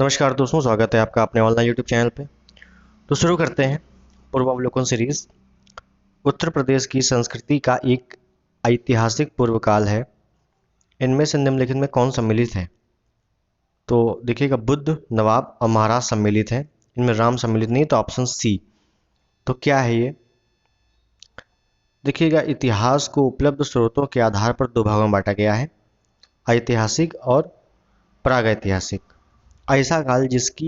नमस्कार दोस्तों, स्वागत है आपका अपने ऑनलाइन यूट्यूब चैनल पे। तो शुरू करते हैं पूर्वावलोकन सीरीज। उत्तर प्रदेश की संस्कृति का एक ऐतिहासिक पूर्व काल है। इनमें से निम्नलिखित में कौन सम्मिलित है? तो देखिएगा, बुद्ध, नवाब और महाराज सम्मिलित हैं। इनमें राम सम्मिलित नहीं, तो ऑप्शन सी। तो क्या है ये? देखिएगा, इतिहास को उपलब्ध स्रोतों के आधार पर दो भागों में बांटा गया है, ऐतिहासिक और प्रागैतिहासिक। ऐसा काल जिसका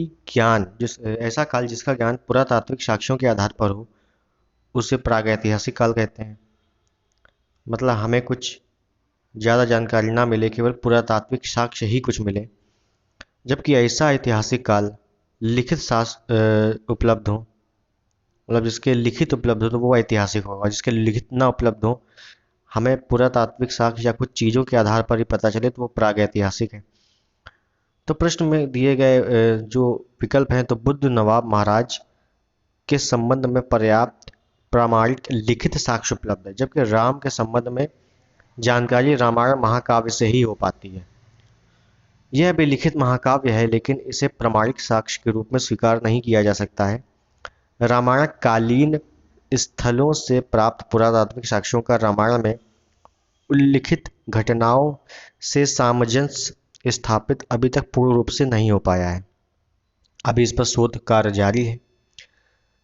ज्ञान पुरातात्विक साक्ष्यों के आधार पर हो, उसे प्रागैतिहासिक काल कहते हैं। मतलब हमें कुछ ज़्यादा जानकारी ना मिले, केवल पुरातात्विक साक्ष्य ही कुछ मिले। जबकि ऐसा ऐतिहासिक काल लिखित शास्त्र उपलब्ध हो, मतलब जिसके लिखित उपलब्ध हो तो वो ऐतिहासिक होगा। जिसके लिखित ना उपलब्ध हो, हमें पुरातात्विक साक्ष्य या कुछ चीज़ों के आधार पर ही पता चले, तो वो प्रागैतिहासिक है। तो प्रश्न में दिए गए जो विकल्प हैं, तो बुद्ध, नवाब, महाराज के संबंध में पर्याप्त प्रामाणिक लिखित साक्ष्य उपलब्ध है। जबकि राम के संबंध में जानकारी रामायण महाकाव्य से ही हो पाती है। यह भी लिखित महाकाव्य है, लेकिन इसे प्रामाणिक साक्ष्य के रूप में स्वीकार नहीं किया जा सकता है। रामायण कालीन स्थलों से प्राप्त पुरातात्विक साक्ष्यों का रामायण में उल्लिखित घटनाओं से सामंजस्य स्थापित अभी तक पूर्ण रूप से नहीं हो पाया है। अभी इस पर शोध कार्य जारी है।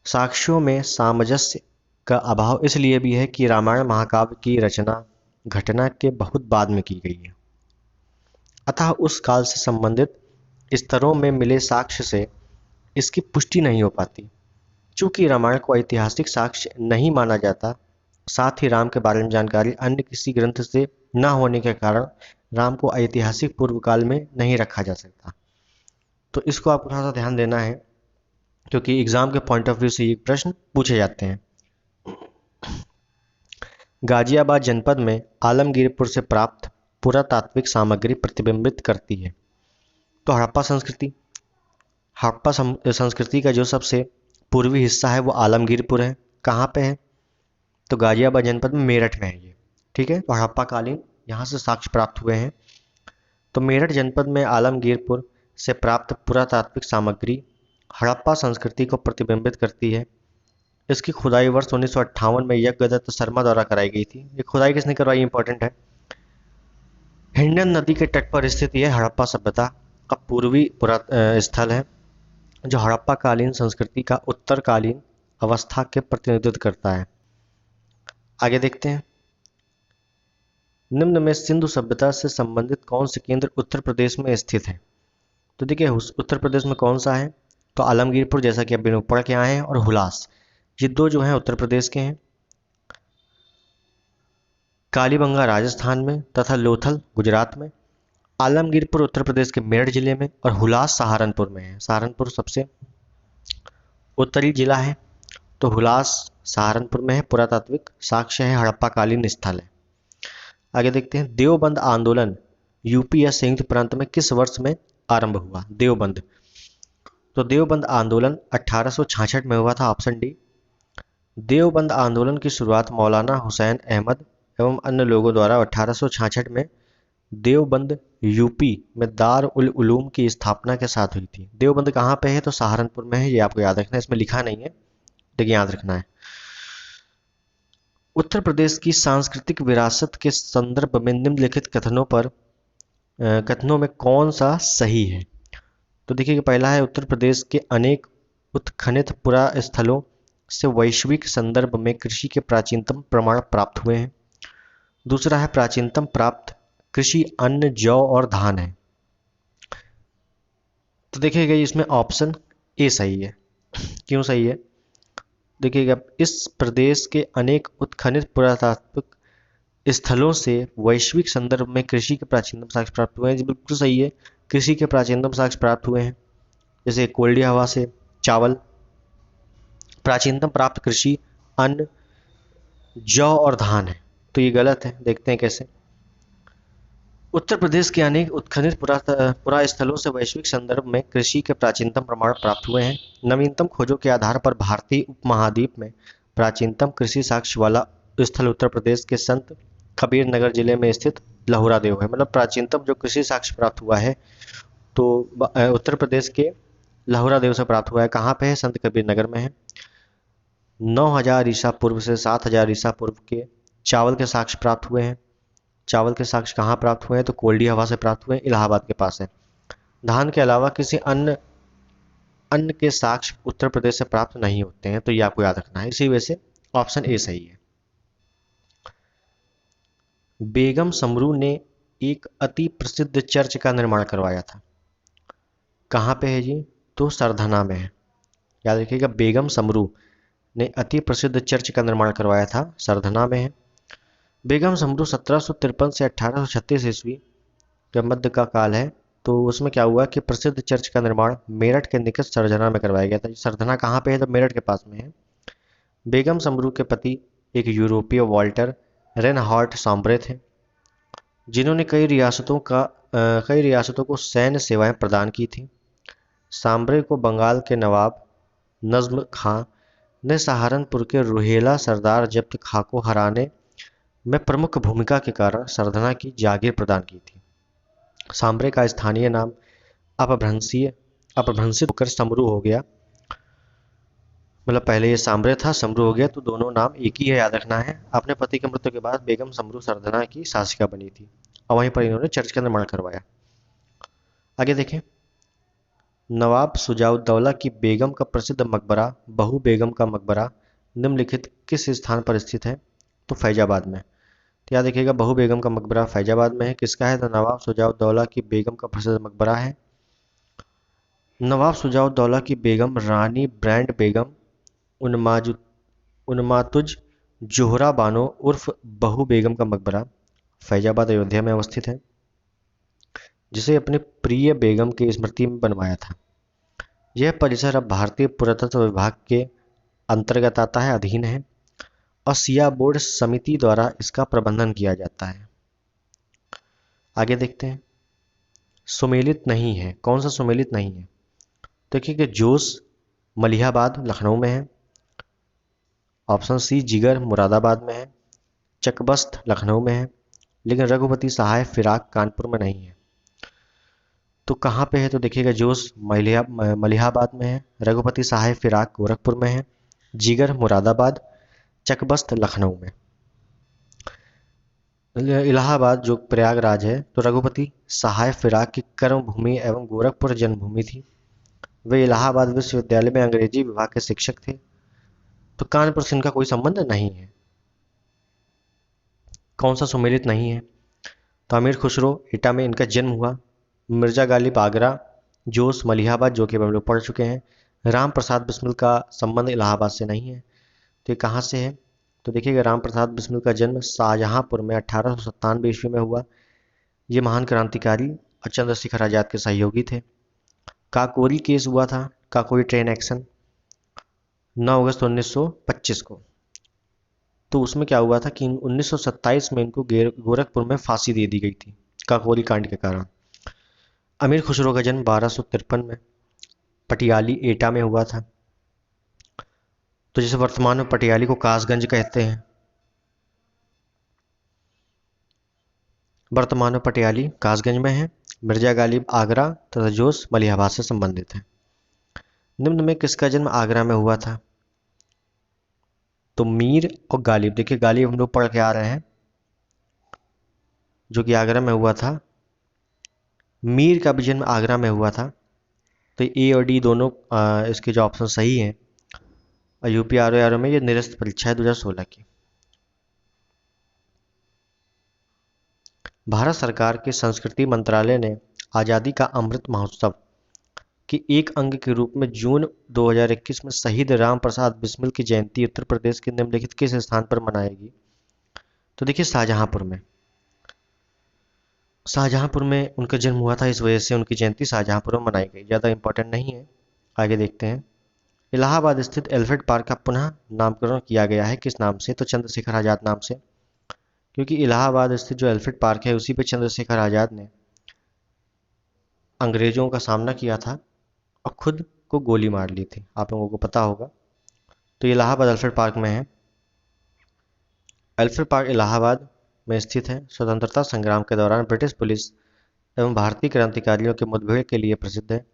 साक्ष्यों में सामंजस्य का अभाव इसलिए भी है कि रामायण महाकाव्य की रचना घटना के बहुत बाद में की गई है। अतः उस काल से संबंधित स्तरों में मिले साक्ष्य से इसकी पुष्टि नहीं हो पाती। चूंकि रामायण को ऐतिहासिक साक्ष्य नहीं माना जाता, साथ ही राम के बारे में जानकारी अन्य किसी ग्रंथ से न होने के कारण राम को ऐतिहासिक पूर्व काल में नहीं रखा जा सकता। तो इसको आपको थोड़ा सा ध्यान देना है, क्योंकि एग्जाम के पॉइंट ऑफ व्यू से ये प्रश्न पूछे जाते हैं। गाजियाबाद जनपद में आलमगीरपुर से प्राप्त पुरातात्विक सामग्री प्रतिबिंबित करती है। तो हड़प्पा संस्कृति का जो सबसे पूर्वी हिस्सा है वो आलमगीरपुर है। कहाँ पे है? तो गाजियाबाद जनपद में, मेरठ में है ये। ठीक है, तो हड़प्पा कालीन यहाँ से साक्ष्य प्राप्त हुए हैं। तो मेरठ जनपद में आलमगीरपुर से प्राप्त पुरातात्विक सामग्री हड़प्पा संस्कृति को प्रतिबिंबित करती है। इसकी खुदाई वर्ष 1958 में यज्ञदत्त शर्मा द्वारा कराई गई थी। ये खुदाई किसने करवाई, इंपॉर्टेंट है। हिंडन नदी के तट पर स्थित यह हड़प्पा सभ्यता का पूर्वी स्थल है, जो हड़प्पा कालीन संस्कृति का उत्तरकालीन अवस्था के प्रतिनिधित्व करता है। आगे देखते हैं। निम्न में सिंधु सभ्यता से संबंधित कौन से केंद्र उत्तर प्रदेश में स्थित है? तो देखिए, उत्तर प्रदेश में कौन सा है? तो आलमगीरपुर, जैसा कि अभी पढ़ के आए हैं, और हुलास, ये दो जो हैं उत्तर प्रदेश के हैं। कालीबंगा राजस्थान में तथा लोथल गुजरात में। आलमगीरपुर उत्तर प्रदेश के मेरठ जिले में, और हुलास सहारनपुर में है। सहारनपुर सबसे उत्तरी जिला है, तो हुलास सहारनपुर में है। पुरातात्विक साक्ष्य है, हड़प्पा कालीन स्थल है। आगे देखते हैं। देवबंद आंदोलन यूपी या संयुक्त प्रांत में किस वर्ष में आरंभ हुआ? देवबंद, तो देवबंद आंदोलन 1866 में हुआ था, ऑप्शन डी। देवबंद आंदोलन की शुरुआत मौलाना हुसैन अहमद एवं अन्य लोगों द्वारा 1866 में देवबंद यूपी में दार उल उलूम की स्थापना के साथ हुई थी। देवबंद कहाँ पे है? तो सहारनपुर में है। ये आपको याद रखना है, इसमें लिखा नहीं है लेकिन याद रखना है। उत्तर प्रदेश की सांस्कृतिक विरासत के संदर्भ में निम्नलिखित कथनों में कौन सा सही है? तो देखिए, पहला है, उत्तर प्रदेश के अनेक उत्खनित पुरा स्थलों से वैश्विक संदर्भ में कृषि के प्राचीनतम प्रमाण प्राप्त हुए हैं। दूसरा है, प्राचीनतम प्राप्त कृषि अन्न, जौ और धान है। तो देखिएगा, इसमें ऑप्शन ए सही है। क्यों सही है? देखिएगा, इस प्रदेश के अनेक उत्खनित पुरातात्विक स्थलों से वैश्विक संदर्भ में कृषि के प्राचीनतम साक्ष्य प्राप्त हुए हैं। जी बिल्कुल सही है, कृषि के प्राचीनतम साक्ष्य प्राप्त हुए हैं। जैसे कोल्डी हवा से चावल, प्राचीनतम प्राप्त कृषि अन्न जौ और धान है। तो ये गलत है, देखते हैं कैसे। उत्तर प्रदेश के अनेक उत्खनित पुरा स्थलों से वैश्विक संदर्भ में कृषि के प्राचीनतम प्रमाण प्राप्त हुए हैं। नवीनतम खोजों के आधार पर भारतीय उपमहाद्वीप में प्राचीनतम कृषि साक्ष्य वाला स्थल उत्तर प्रदेश के संत कबीर नगर जिले में स्थित लहुरा देव है। मतलब प्राचीनतम जो कृषि साक्ष्य प्राप्त हुआ है, तो उत्तर प्रदेश के लहुरा देव से प्राप्त हुआ है। कहाँ पे है? संत कबीर नगर में है। 9000 ईसा पूर्व से 7000 ईसा पूर्व के चावल के साक्ष्य प्राप्त हुए हैं। चावल के साक्ष्य कहाँ प्राप्त हुए हैं? तो कोल्डी हवा से प्राप्त हुए हैं, इलाहाबाद के पास है। धान के अलावा किसी अन्य अन्न के साक्ष्य उत्तर प्रदेश से प्राप्त नहीं होते हैं, तो ये आपको याद रखना है। इसी वजह से ऑप्शन ए सही है। बेगम समरू ने एक अति प्रसिद्ध चर्च का निर्माण करवाया था। कहाँ पे है जी? तो सरधना में है। याद रखिएगा, बेगम समरू ने अति प्रसिद्ध चर्च का निर्माण करवाया था, सरधना में है। बेगम समरू 1753 से 1836 ईस्वी जब मध्य का काल है, तो उसमें क्या हुआ कि प्रसिद्ध चर्च का निर्माण मेरठ के निकट सरधना में करवाया गया था। सरधना कहाँ पे है? तो मेरठ के पास में है। बेगम समरू के पति एक यूरोपीय वॉल्टर रेनहार्ट सांब्रे थे, जिन्होंने कई रियासतों को सैन्य सेवाएं प्रदान की थी। सांब्रे को बंगाल के नवाब नज्म खां ने सहारनपुर के रुहेला सरदार जब्त खां को हराने में प्रमुख भूमिका के कारण सरधना की जागीर प्रदान की थी। सांब्रे का स्थानीय नाम अपभ्रंशित होकर समरू हो गया। मतलब पहले ये सांब्रे था, समरू हो गया, तो दोनों नाम एक ही है, याद रखना है। अपने पति की मृत्यु के बाद बेगम समरू सरधना की शासिका बनी थी और वहीं पर इन्होंने चर्च का निर्माण करवाया। आगे देखें, नवाब सुजाउद्दौला की बेगम का प्रसिद्ध मकबरा बहू बेगम का मकबरा निम्नलिखित किस स्थान पर स्थित है? तो फैजाबाद में। तो याद रखिएगा, बहू बेगम का मकबरा फैजाबाद में है। किसका है? तो नवाब सुजाउद्दौला की बेगम का प्रसिद्ध मकबरा है। नवाब सुजाउद्दौला की बेगम रानी ब्रांड बेगम उन्मातुज जोहरा बानो उर्फ बहू बेगम का मकबरा फैजाबाद अयोध्या में अवस्थित है, जिसे अपने प्रिय बेगम की स्मृति में बनवाया था। यह परिसर अब भारतीय पुरातत्व विभाग के अंतर्गत आता है, अधीन है, और सिया बोर्ड समिति द्वारा इसका प्रबंधन किया जाता है। आगे देखते हैं, सुमेलित नहीं है। कौन सा सुमेलित नहीं है? देखिए कि जोश मलिहाबाद लखनऊ में है। ऑप्शन सी जिगर मुरादाबाद में है। चकबस्त लखनऊ में है, लेकिन रघुपति सहाय फिराक कानपुर में नहीं है। तो कहाँ पे है? तो देखिएगा, जोश मलिहाबाद में है, रघुपति सहाय फिराक गोरखपुर में है, जिगर मुरादाबाद, चकबस्त लखनऊ में। इलाहाबाद जो प्रयागराज है, तो रघुपति सहाय फिराक की कर्म भूमि एवं गोरखपुर जन्मभूमि थी। वे इलाहाबाद विश्वविद्यालय में अंग्रेजी विभाग के शिक्षक थे। तो कानपुर से इनका कोई संबंध नहीं है। कौन सा सुमेलित नहीं है? तो अमीर खुसरो एटा में इनका जन्म हुआ। मिर्जा गालिब आगरा, जोश मलिहाबाद, जो कि हम लोग पढ़ चुके हैं। राम प्रसाद बिस्मिल का संबंध इलाहाबाद से नहीं है। तो ये कहाँ से है? तो देखिएगा, राम प्रसाद बिस्मिल का जन्म शाहजहांपुर में 1897 ईस्वी में हुआ। ये महान क्रांतिकारी और चंद्रशेखर आजाद के सहयोगी थे। काकोरी केस हुआ था, काकोरी ट्रेन एक्शन, 9 अगस्त 1925 को। तो उसमें क्या हुआ था कि 1927 में इनको गोरखपुर में फांसी दे दी गई थी काकोरी कांड के कारण। अमीर खुसरो का जन्म 1253 में पटियाली एटा में हुआ था। तो जिसे वर्तमान में पटियाली को कासगंज कहते हैं। वर्तमान में पटियाली कासगंज में है। मिर्जा गालिब आगरा तथा जोश मलिहाबाद से संबंधित है। निम्न में किसका जन्म आगरा में हुआ था? तो मीर और गालिब। देखिए, गालिब हम लोग पढ़ के आ रहे हैं, जो कि आगरा में हुआ था। मीर का भी जन्म आगरा में हुआ था। तो ए और डी दोनों इसके जो ऑप्शन सही हैं। और यूपी आर में ये निरस्त परीक्षा है 2016 की। भारत सरकार के संस्कृति मंत्रालय ने आज़ादी का अमृत महोत्सव के एक अंग के रूप में जून 2021 में शहीद राम प्रसाद बिस्मिल की जयंती उत्तर प्रदेश के निम्नलिखित किस स्थान पर मनाएगी? तो देखिए, शाहजहांपुर में। शाहजहांपुर में उनका जन्म हुआ था, इस वजह से उनकी जयंती शाहजहांपुर में मनाई गई। ज़्यादा इंपॉर्टेंट नहीं है। आगे देखते हैं, इलाहाबाद स्थित एल्फ्रेड पार्क का पुनः नामकरण किया गया है, किस नाम से? तो चंद्रशेखर आजाद नाम से। क्योंकि इलाहाबाद स्थित जो एल्फ्रेड पार्क है, उसी पे चंद्रशेखर आजाद ने अंग्रेजों का सामना किया था और खुद को गोली मार ली थी, आप लोगों को पता होगा। तो इलाहाबाद एल्फ्रेड पार्क में है। एल्फ्रेड पार्क इलाहाबाद में स्थित है। स्वतंत्रता संग्राम के दौरान ब्रिटिश पुलिस एवं भारतीय क्रांतिकारियों के मुठभेड़ के लिए प्रसिद्ध है।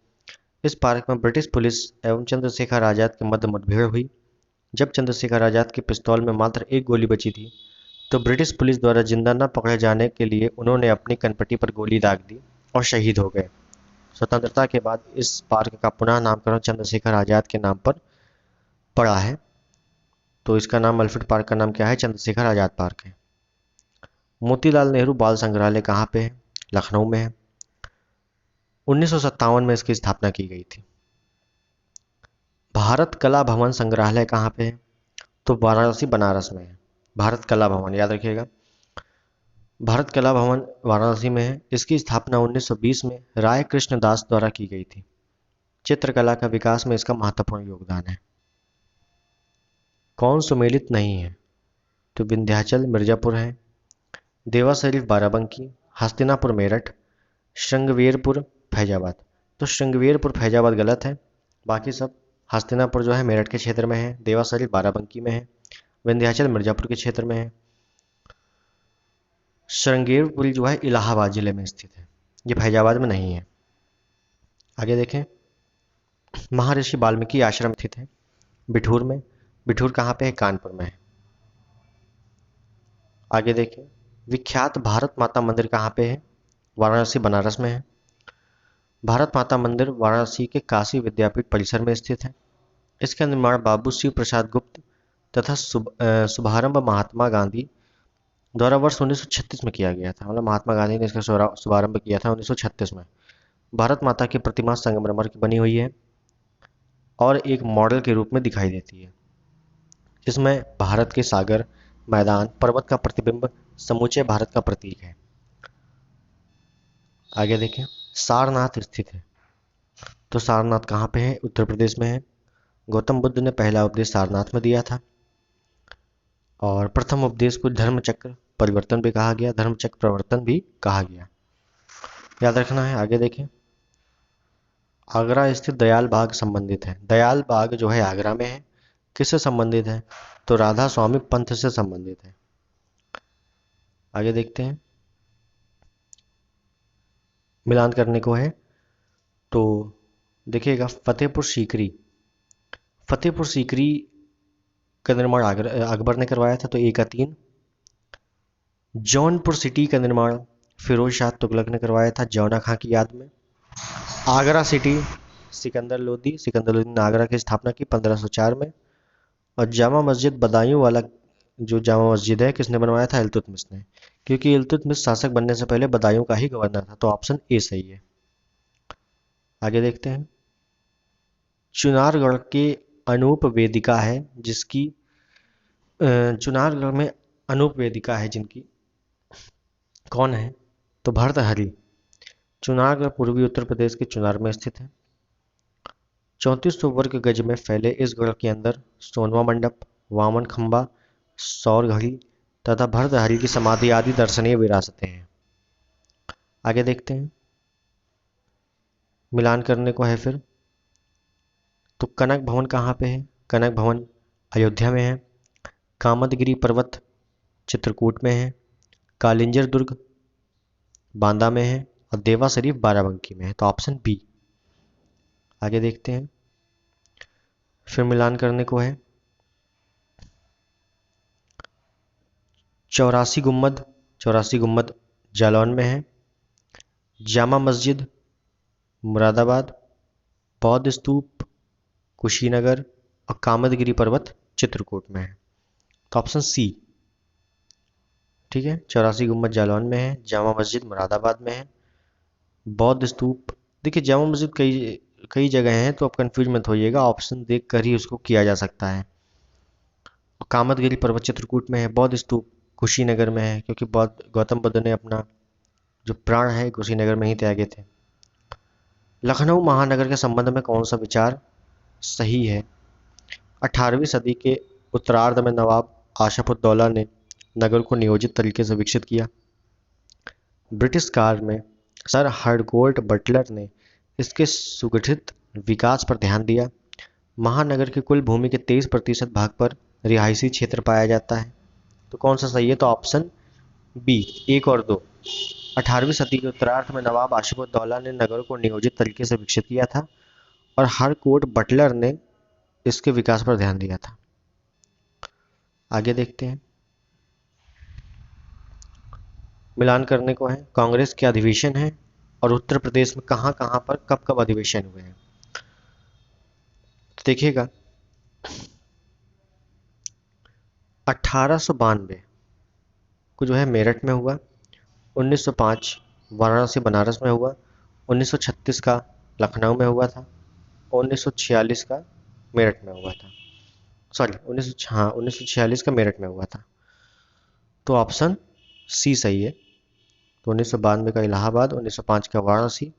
इस पार्क में ब्रिटिश पुलिस एवं चंद्रशेखर आजाद के मध्य मुठभेड़ हुई। जब चंद्रशेखर आजाद की पिस्तौल में मात्र एक गोली बची थी, तो ब्रिटिश पुलिस द्वारा जिंदा न पकड़े जाने के लिए उन्होंने अपनी कनपटी पर गोली दाग दी और शहीद हो गए। स्वतंत्रता के बाद इस पार्क का पुनः नामकरण चंद्रशेखर आजाद के नाम पर पड़ा है। तो इसका नाम अल्फ्रेड पार्क का नाम क्या है? चंद्रशेखर आजाद पार्क है। मोतीलाल नेहरू बाल संग्रहालय कहाँ पे है? लखनऊ में है। 1957 में इसकी स्थापना की गई थी। भारत कला भवन संग्रहालय कहाँ पे है? तो वाराणसी बनारस में है। भारत कला भवन याद रखिएगा, भारत कला भवन वाराणसी में है। इसकी स्थापना 1920 में राय कृष्ण दास द्वारा की गई थी। चित्रकला का विकास में इसका महत्वपूर्ण योगदान है। कौन सुमेलित नहीं है? तो विंध्याचल मिर्जापुर है, देवा शरीफ बाराबंकी, हस्तिनापुर मेरठ, श्रृंगवेरपुर फैजाबाद। तो श्रृंगवेरपुर फैजाबाद गलत है, बाकी सब हस्तिनापुर जो है मेरठ के क्षेत्र में है, देवा शरीफ बाराबंकी में है, विंध्याचल मिर्जापुर के क्षेत्र में है, श्रृंगेरपुर जो है इलाहाबाद जिले में स्थित है, ये फैजाबाद में नहीं है। आगे देखें, महर्षि वाल्मीकि आश्रम स्थित है बिठूर में। बिठूर कहाँ पे है? कानपुर में है। आगे देखें, विख्यात भारत माता मंदिर कहाँ पे है? वाराणसी बनारस में है। भारत माता मंदिर वाराणसी के काशी विद्यापीठ परिसर में स्थित है। इसका निर्माण बाबू शिव प्रसाद गुप्त तथा शुभारंभ महात्मा गांधी द्वारा वर्ष 1936 में किया गया था। मतलब महात्मा गांधी ने इसका शुभारंभ किया था 1936 में। भारत माता की प्रतिमा संगमरमर की बनी हुई है और एक मॉडल के रूप में दिखाई देती है, जिसमें भारत के सागर, मैदान, पर्वत का प्रतिबिंब समूचे भारत का प्रतीक है। आगे देखें, सारनाथ स्थित है। तो सारनाथ कहाँ पे है? उत्तर प्रदेश में है। गौतम बुद्ध ने पहला उपदेश सारनाथ में दिया था और प्रथम उपदेश को धर्मचक्र परिवर्तन भी कहा गया, धर्मचक्र प्रवर्तन भी कहा गया, याद रखना है। आगे देखें, आगरा स्थित दयाल बाग संबंधित है। दयाल बाग जो है आगरा में है, किससे संबंधित है? तो राधा स्वामी पंथ से संबंधित है। आगे देखते हैं, मिलान करने को है तो देखिएगा, फतेहपुर सीकरी। फतेहपुर सीकरी का निर्माण अकबर ने करवाया था, तो ए का 3। जौनपुर सिटी का निर्माण फिरोज शाह तुगलक ने करवाया था जौना खां की याद में। आगरा सिटी सिकंदर लोदी ने आगरा की स्थापना की 1504 में। और जामा मस्जिद बदायूं वाला जो जामा मस्जिद है किसने बनवाया था? इल्तुतमिश ने, क्योंकि इल्तुतमिश शासक बनने से पहले बदायूं का ही गवर्नर था। तो ऑप्शन ए सही है। आगे देखते हैं, चुनारगढ़ के अनूप वेदिका है जिसकी चुनारगढ़ में अनूप वेदिका है जिनकी कौन है? तो भर्तहरि। चुनारगढ़ पूर्वी उत्तर प्रदेश के चुनार में स्थित है। 3400 वर्ग गज में फैले इस गढ़ के अंदर सोनवा मंडप, वामन खंबा, सौर घड़ी तथा भर्तहरि की समाधि आदि दर्शनीय विरासतें हैं। आगे देखते हैं, मिलान करने को है फिर तो कनक भवन कहाँ पे है? कनक भवन अयोध्या में है। कामदगिरी पर्वत चित्रकूट में है। कालिंजर दुर्ग बांदा में है और देवा शरीफ बाराबंकी में है। तो ऑप्शन बी। आगे देखते हैं, फिर मिलान करने को है, चौरासी गुम्बद जालौन में है। जामा मस्जिद मुरादाबाद, बौद्ध स्तूप कुशीनगर और कामदगिरी पर्वत चित्रकूट में है। तो ऑप्शन सी ठीक है। 84 गुम्बद जालौन में है, जामा मस्जिद मुरादाबाद में है, बौद्ध स्तूप, देखिए जामा मस्जिद कई कई जगह हैं तो आप कंफ्यूज मत होइएगा, ऑप्शन देख कर ही उसको किया जा सकता है। कामदगिरी पर्वत चित्रकूट में है, बौद्ध स्तूप कुशीनगर में है, क्योंकि गौतम बुद्ध ने अपना जो प्राण है कुशीनगर में ही त्यागे थे। लखनऊ महानगर के संबंध में कौन सा विचार सही है? 18वीं सदी के उत्तरार्ध में नवाब आशफउद्दौला ने नगर को नियोजित तरीके से विकसित किया। ब्रिटिश काल में सर हरगोल्ड बटलर ने इसके सुगठित विकास पर ध्यान दिया। महानगर की कुल भूमि के 23% भाग पर रिहायशी क्षेत्र पाया जाता है। तो कौन सा सही है? तो ऑप्शन बी 1 और 2, 18वीं सदी के उत्तरार्ध में नवाब आसिफउद्दौला ने नगरों को नियोजित तरीके से विकसित किया था और हरकोर्ट बटलर ने इसके विकास पर ध्यान दिया था। आगे देखते हैं। मिलान करने को है, कांग्रेस के अधिवेशन है और उत्तर प्रदेश में कहां कहां पर कब कब अधिवेशन हुए हैं। तो देखिएगा 1892 को जो है मेरठ में हुआ, 1905 वाराणसी बनारस में हुआ, 1936 का लखनऊ में हुआ था, 1946 का मेरठ में हुआ था। सॉरी 1946 का मेरठ में हुआ था। तो ऑप्शन सी सही है। तो 1992 का इलाहाबाद, 1905 का वाराणसी।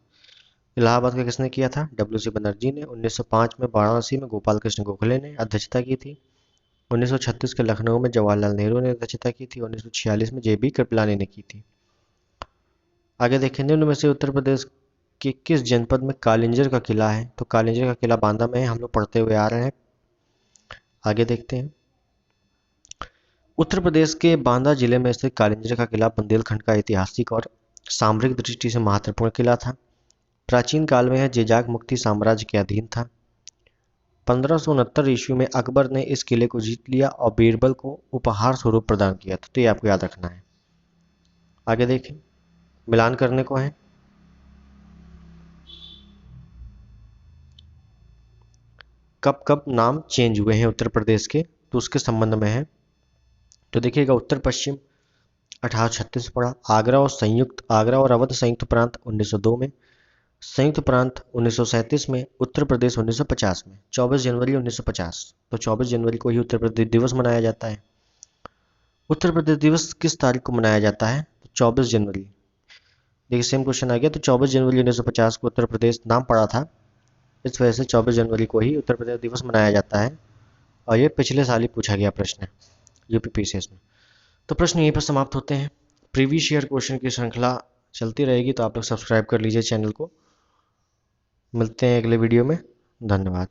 इलाहाबाद का किसने किया था? डब्ल्यू.सी. बनर्जी ने। 1905 में वाराणसी में गोपाल कृष्ण गोखले ने अध्यक्षता की थी। 1936 के लखनऊ में जवाहरलाल नेहरू ने अध्यक्षता की थी। 1946 में जे.बी. कृपलानी ने की थी। आगे देखें, निम्न में से उत्तर प्रदेश के किस जनपद में कालिंजर का किला है? तो कालिंजर का किला बांदा में है, हम लोग पढ़ते हुए आ रहे हैं। आगे देखते हैं। उत्तर प्रदेश के बांदा जिले में स्थित कालिंजर का किला बुंदेलखंड का ऐतिहासिक और सामरिक दृष्टि से महत्वपूर्ण किला था। प्राचीन काल में यह जेजाग मुक्ति साम्राज्य के अधीन था। 1569 ईस्वी में अकबर ने इस किले को जीत लिया और बीरबल को उपहार स्वरूप प्रदान किया था। तो ये आपको याद रखना है। आगे देखें, मिलान करने को है। कब कब नाम चेंज हुए हैं उत्तर प्रदेश के, तो उसके संबंध में है। तो देखिएगा, उत्तर पश्चिम 1836 पड़ा, आगरा और अवध संयुक्त प्रांत 1902 में, संयुक्त प्रांत 1937 में, उत्तर प्रदेश 1950 में, 24 जनवरी 1950। तो 24 जनवरी को ही उत्तर प्रदेश दिवस मनाया जाता है। उत्तर प्रदेश दिवस किस तारीख को मनाया जाता है? तो 24 जनवरी। देखिए सेम क्वेश्चन आ गया। तो 24 जनवरी 1950 को उत्तर प्रदेश नाम पड़ा था, इस वजह से 24 जनवरी को ही उत्तर प्रदेश दिवस मनाया जाता है। और ये पिछले साल ही पूछा गया प्रश्न है यूपीपीसीएस में। तो प्रश्न यहीं पर समाप्त होते हैं। प्रीवियस ईयर क्वेश्चन की श्रृंखला चलती रहेगी, तो आप लोग सब्सक्राइब कर लीजिए चैनल को। मिलते हैं अगले वीडियो में। धन्यवाद।